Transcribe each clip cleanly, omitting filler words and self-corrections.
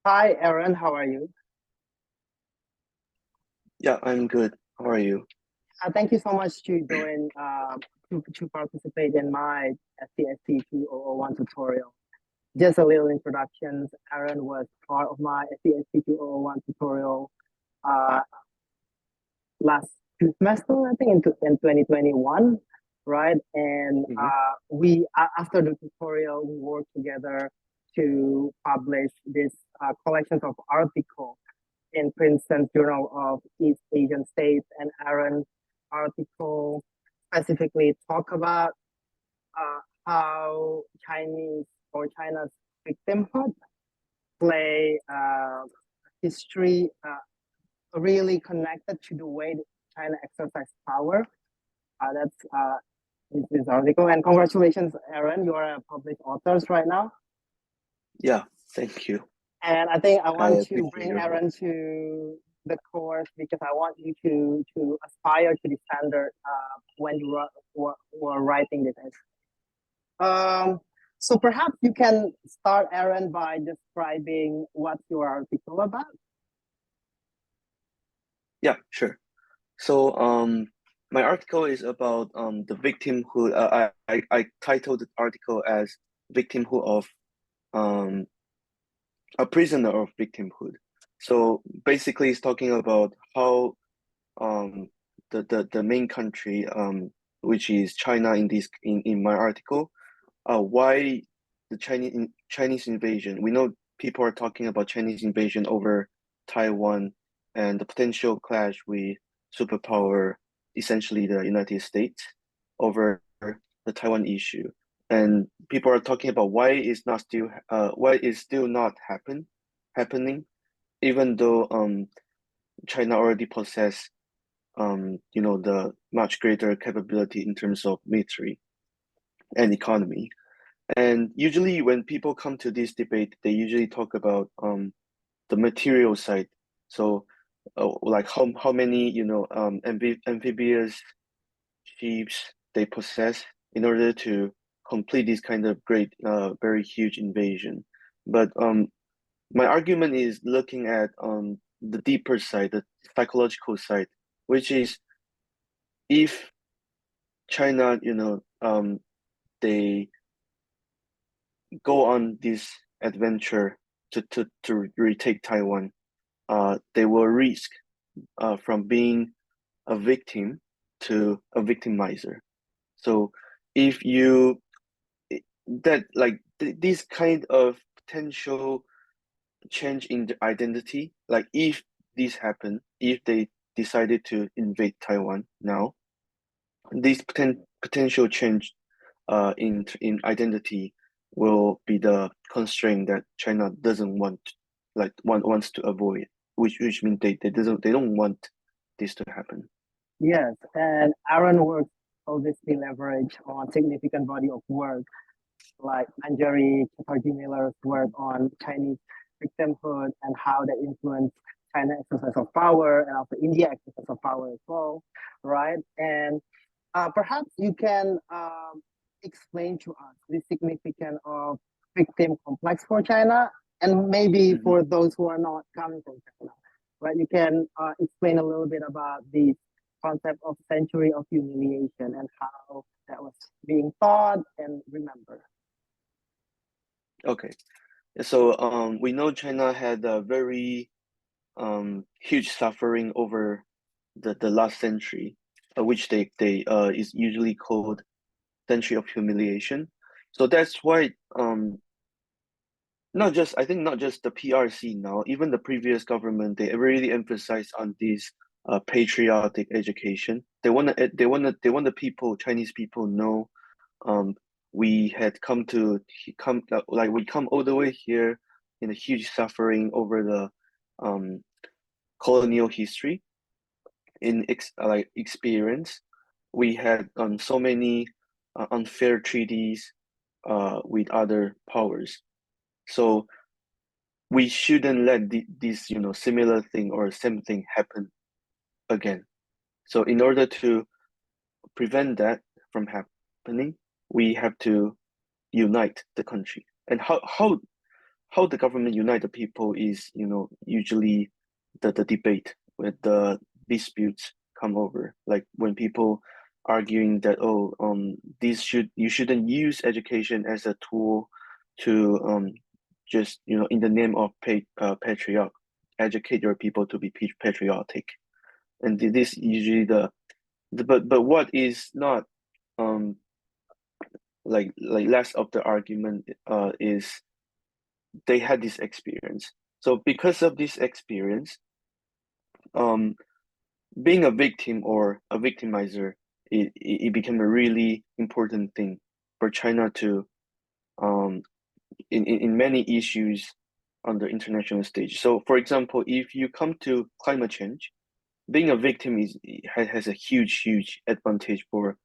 Hi, Aaron. How are you? Yeah, I'm good. How are you? Thank you so much to join to participate in my STST2001 tutorial. Just a little introduction. Aaron was part of my STST2001 tutorial uh, last semester, I think in 2021, right? And Hmm. after the tutorial, we worked together to publish this collection of articles in Princeton Journal of East Asian States, and Aaron's article specifically talk about how Chinese or China's victimhood play history really connected to the way that China exercised power. That's this article, and congratulations, Aaron, you are a published author right now. Yeah, thank you. And I think I I want to appreciate bring your help. Aaron to the course because I want you to aspire to the standard when you were writing this essay. So perhaps you can start, Aaron, by describing what your article about. Yeah, sure. So, my article is about the victimhood. I titled the article as "Victimhood of um a Prisoner of Victimhood." So basically, it's talking about how um the main country which is China in my article, why the Chinese invasion. We know people are talking about Chinese invasion over Taiwan and the potential clash with superpower, essentially the United States, over the Taiwan issue. And people are talking about why is still not happening, even though China already possess the much greater capability in terms of military and economy. And usually when people come to this debate, they usually talk about the material side. So like how many amphibious ships they possess in order to complete this kind of great very huge invasion. But my argument is looking at the deeper side, the psychological side, which is if China, they go on this adventure to retake Taiwan, they will risk from being a victim to a victimizer. So if you that like this kind of potential change in the identity, like if this happened, if they decided to invade Taiwan now, this potential change in identity will be the constraint that China doesn't want, wants to avoid, which means they don't want this to happen. Yes, and Aaron works obviously leverage on significant body of work like Anjari Chatterjee Miller's work on Chinese victimhood and how that influenced China exercise of power and also India exercise of power as well, right? And perhaps you can explain to us the significance of victim complex for China and maybe Mhm. for those who are not coming from China, right? You can explain a little bit about the concept of century of humiliation and how that was being thought and remembered. Okay, so we know China had a very huge suffering over the last century, which they is usually called century of humiliation. So that's why not just the PRC now, even the previous government, they really emphasize on this patriotic education. They want the people, Chinese people, know um we had we come all the way here in a huge suffering over the um colonial history experience. We had so many unfair treaties with other powers. So we shouldn't let this similar thing or same thing happen again. So in order to prevent that from happening, we have to unite the country. And how the government unite the people is, usually the debate with the disputes come over. Like when people arguing that, you shouldn't use education as a tool to just, in the name of patriarch, educate your people to be patriotic. And this usually but what is not um like less of the argument is they had this experience. So because of this experience, um, being a victim or a victimizer, it became a really important thing for China to um in many issues on the international stage. So for example, if you come to climate change, being a victim has a huge advantage for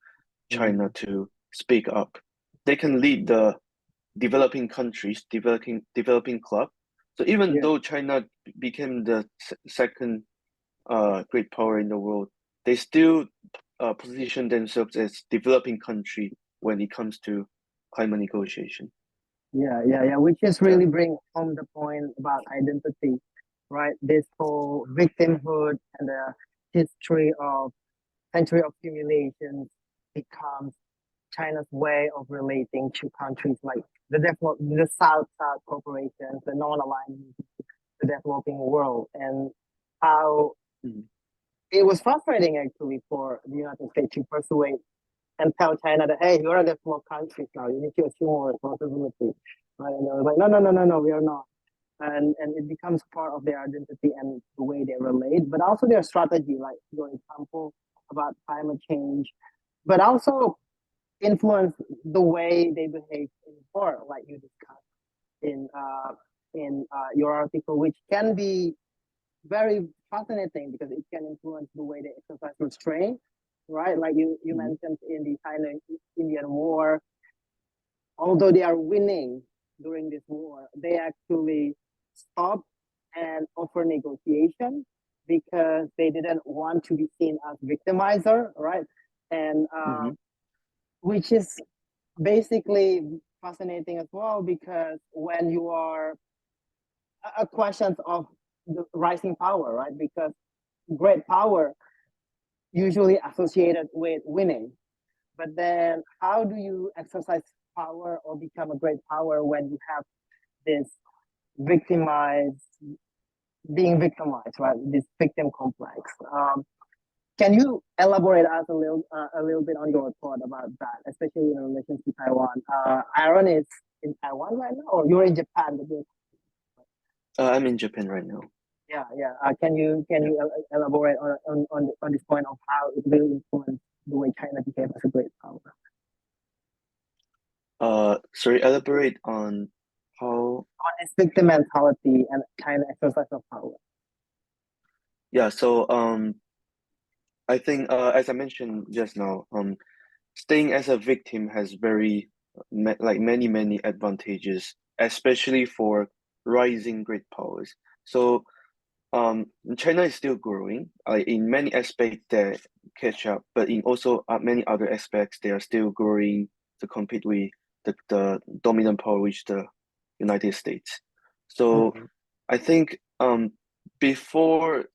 China Mm. to speak up. They can lead the developing countries, developing club. So even Yeah, though China became the second great power in the world, they still position themselves as developing country when it comes to climate negotiation. yeah. Which just Yeah. really bring home the point about identity, right? This whole victimhood and the history of century of humiliation becomes China's way of relating to countries like the South corporations, the non-aligned, the developing world, and how Mhm. it was frustrating actually for the United States to persuade and tell China that, hey, you're a developed country now, you need to assume more responsibility, right? And they were like, no, we are not. And it becomes part of their identity and the way they relate, but also their strategy, like your example about climate change, but also influence the way they behave in court, like you discussed in your article, which can be very fascinating because it can influence the way they exercise restraint, right? Like you Mhm. mentioned in the China-Indian War, although they are winning during this war, they actually stop and offer negotiation because they didn't want to be seen as victimizer, right? And Mhm. which is basically fascinating as well because when you are a question of the rising power, right? Because great power usually associated with winning. But then how do you exercise power or become a great power when you have this victimized, being victimized, right? This victim complex. Can you elaborate us a little bit on your thought about that, especially in relation to Taiwan? Aaron is in Taiwan right now, or you're in Japan? But I'm in Japan right now. yeah. Can you elaborate on this point of how it really influenced the way China became as a great power? Sorry, elaborate on how. On this victim mentality and China exercise of power. Yeah, so I think as I mentioned just now, staying as a victim has like many advantages, especially for rising great powers. So China is still growing. In many aspects they catch up, but in also many other aspects they are still growing to compete with the dominant power, which the United States. So Mm-hmm. I think before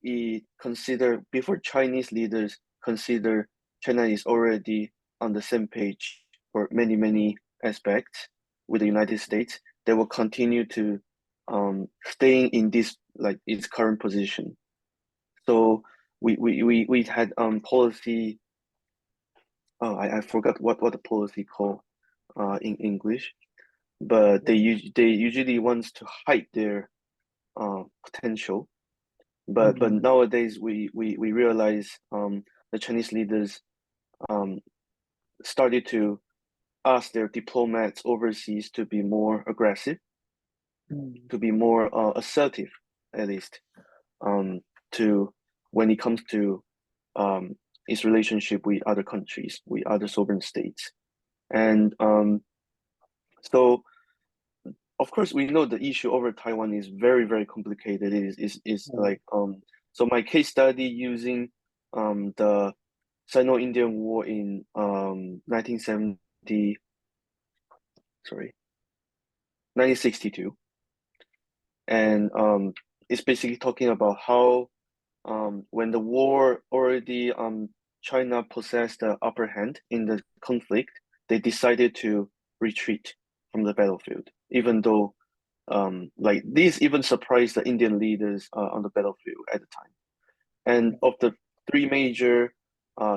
Chinese leaders consider China is already on the same page for many aspects with the United States, they will continue to staying in this like its current position. So we had policy. Oh, I forgot what the policy called in English, but they usually wants to hide their potential. But Mm-hmm. nowadays we realize the Chinese leaders um started to ask their diplomats overseas to be more aggressive, Mm-hmm. to be more assertive, at least um to when it comes to um its relationship with other countries, with other sovereign states. And so of course we know the issue over Taiwan is very complicated. It is like so my case study using the Sino-Indian War in 1970, sorry, 1962. and it's basically talking about how when the war already China possessed the upper hand in the conflict, they decided to retreat from the battlefield, even though like this even surprised the Indian leaders on the battlefield at the time. And of the three major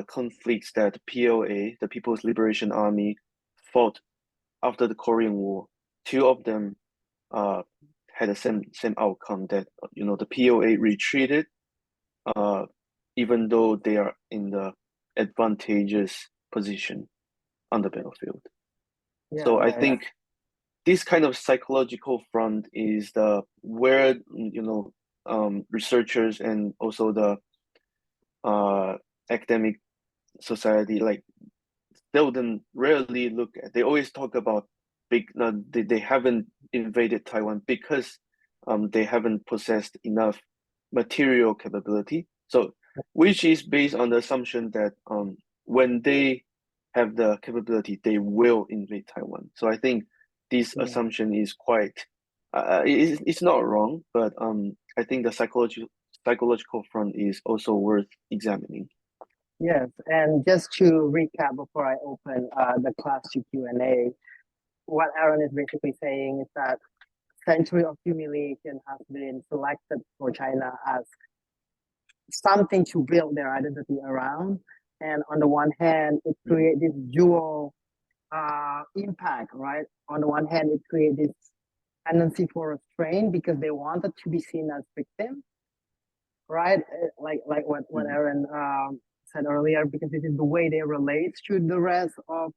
conflicts that PLA, the People's Liberation Army, fought after the Korean War, two of them had the same outcome, that the PLA retreated even though they are in the advantageous position on the battlefield. Yeah, So I yeah, think this kind of psychological front is the where researchers and also the academic society like rarely look at. They always talk about they haven't invaded Taiwan because they haven't possessed enough material capability. So which is based on the assumption that when they have the capability, they will invade Taiwan. So I think this yeah. assumption is quite it's not wrong, but I think the psychological front is also worth examining. Yes, and just to recap before I open the class to Q&A, what Aaron is basically saying is that century of humiliation has been selected for China as something to build their identity around. And on the one hand, it creates this dual impact, right? On the one hand, it creates this tendency for restraint because they wanted to be seen as victims, right? Like what Aaron said earlier, because this is the way they relate to the rest of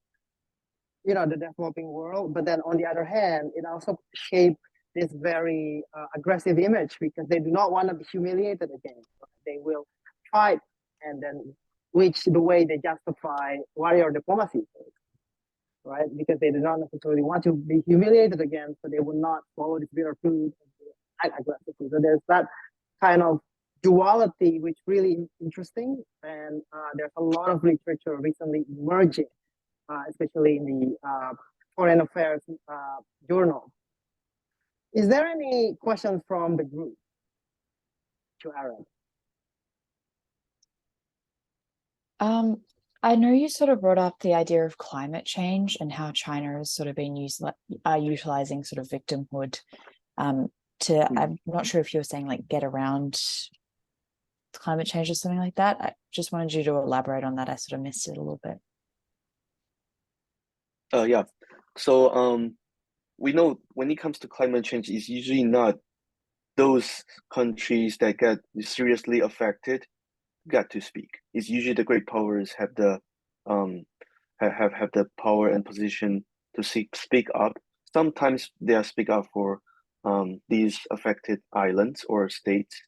the developing world. But then on the other hand, it also shaped this very aggressive image because they do not want to be humiliated again. They will fight, and then which the way they justify warrior diplomacy, right? Because they do not necessarily want to be humiliated again, so they will not follow this bitter food and act aggressively. So there's that kind of duality, which really interesting, and there's a lot of literature recently emerging, especially in the foreign affairs journal. Is there any questions from the group to Aaron? I know you sort of brought up the idea of climate change and how China has sort of been utilizing sort of victimhood I'm not sure if you were saying like get around climate change or something like that. I just wanted you to elaborate on that. I sort of missed it a little bit. Yeah. So we know when it comes to climate change, it's usually not those countries that get seriously affected got to speak. It's usually the great powers have the have the power and position to speak up. Sometimes they speak up for these affected islands or states.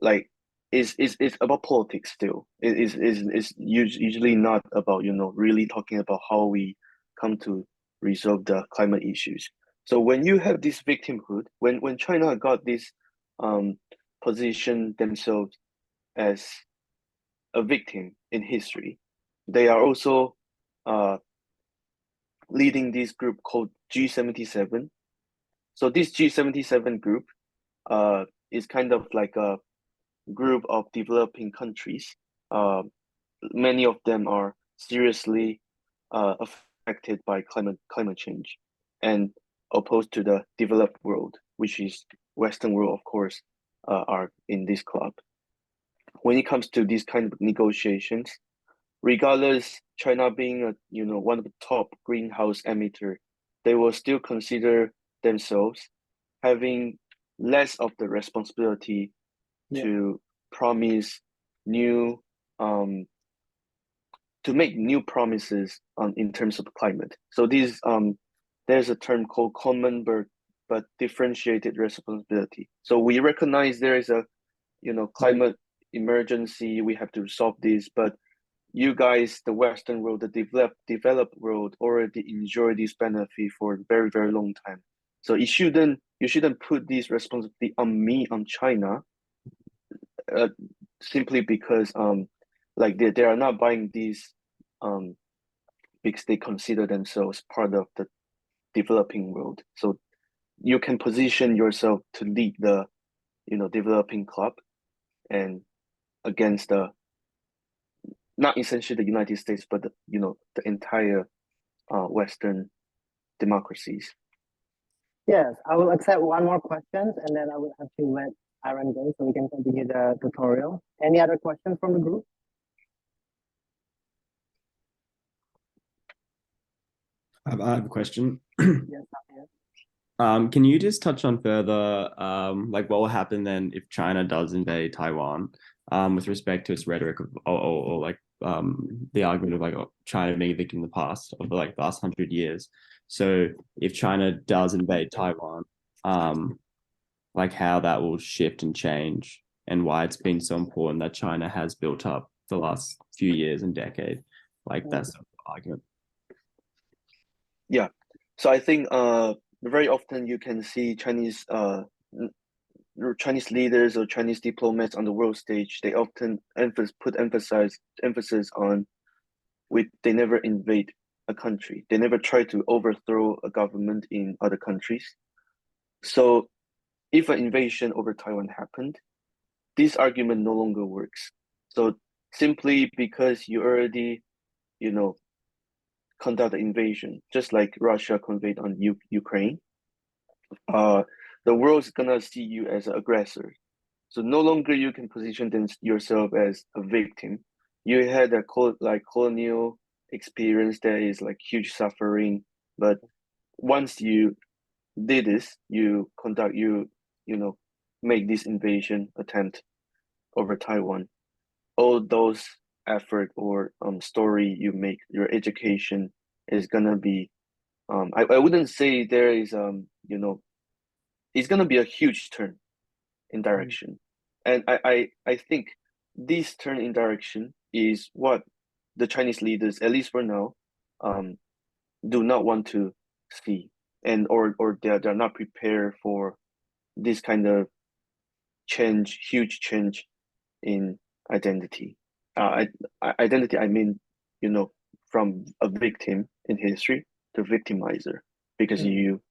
Like it's about politics still. It's usually not about really talking about how we come to resolve the climate issues. So when you have this victimhood, when China got this position themselves as a victim in history, they are also leading this group called G77. So this G77 group is kind of like a group of developing countries. Many of them are seriously affected by climate change, and opposed to the developed world, which is Western world, of course, are in this club. When it comes to these kind of negotiations, regardless China being one of the top greenhouse emitter, they will still consider themselves having less of the responsibility to promise new to make new promises in terms of climate. So these there's a term called common but differentiated responsibility. So we recognize there is a climate emergency, we have to solve this, but you guys, the Western world, the developed world, already enjoy this benefit for a very, very long time. So you shouldn't put this responsibility on me, on China, simply because like they are not buying these because they consider themselves part of the developing world. So you can position yourself to lead the, developing club, and against the, not essentially the United States, but the entire Western democracies. Yes, I will accept one more question, and then I will have to let Aaron go so we can continue the tutorial. Any other questions from the group? I have a question. Yes, Can you just touch on further, like what will happen then if China does invade Taiwan, with respect to its rhetoric of, or like the argument of like China being a victim in the past of like the last 100 years. So if China does invade Taiwan, like how that will shift and change, and why it's been so important that China has built up the last few years and decade, like that's the argument. Yeah, so I think very often you can see Chinese leaders or Chinese diplomats on the world stage. They often put emphasis on, they never invade a country. They never try to overthrow a government in other countries. So if an invasion over Taiwan happened, this argument no longer works. So simply because you already, conduct the invasion, just like Russia conveyed on Ukraine, the world's gonna see you as an aggressor. So no longer you can position yourself as a victim. You had a colonial experience that is like huge suffering, but once you did this, make this invasion attempt over Taiwan, all those effort or story you make, your education is gonna be, I wouldn't say there is it's gonna be a huge turn in direction. And I think this turn in direction is what the Chinese leaders, at least for now, do not want to see, and or they're not prepared for this kind of huge change in identity. Identity, I mean, from a victim in history to victimizer, because you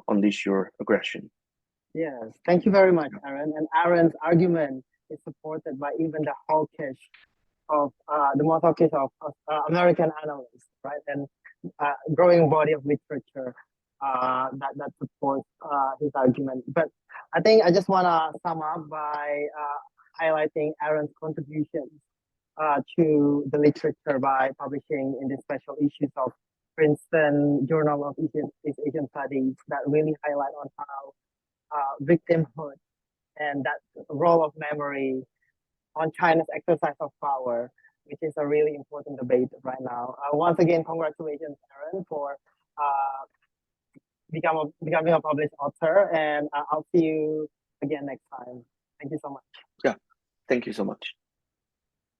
unleash your aggression. Yes, thank you very much, Aaron. And Aaron's argument is supported by even the more hawkish of American analysts, right? And growing body of literature that supports his argument. But I think I just want to sum up by highlighting Aaron's contributions to the literature by publishing in the special issues of Princeton Journal of East Asian Studies that really highlight on how victimhood and that role of memory on China's exercise of power, which is a really important debate right now. Once again, congratulations, Aaron, for becoming a published author, and I'll see you again next time. Thank you so much. Yeah, thank you so much.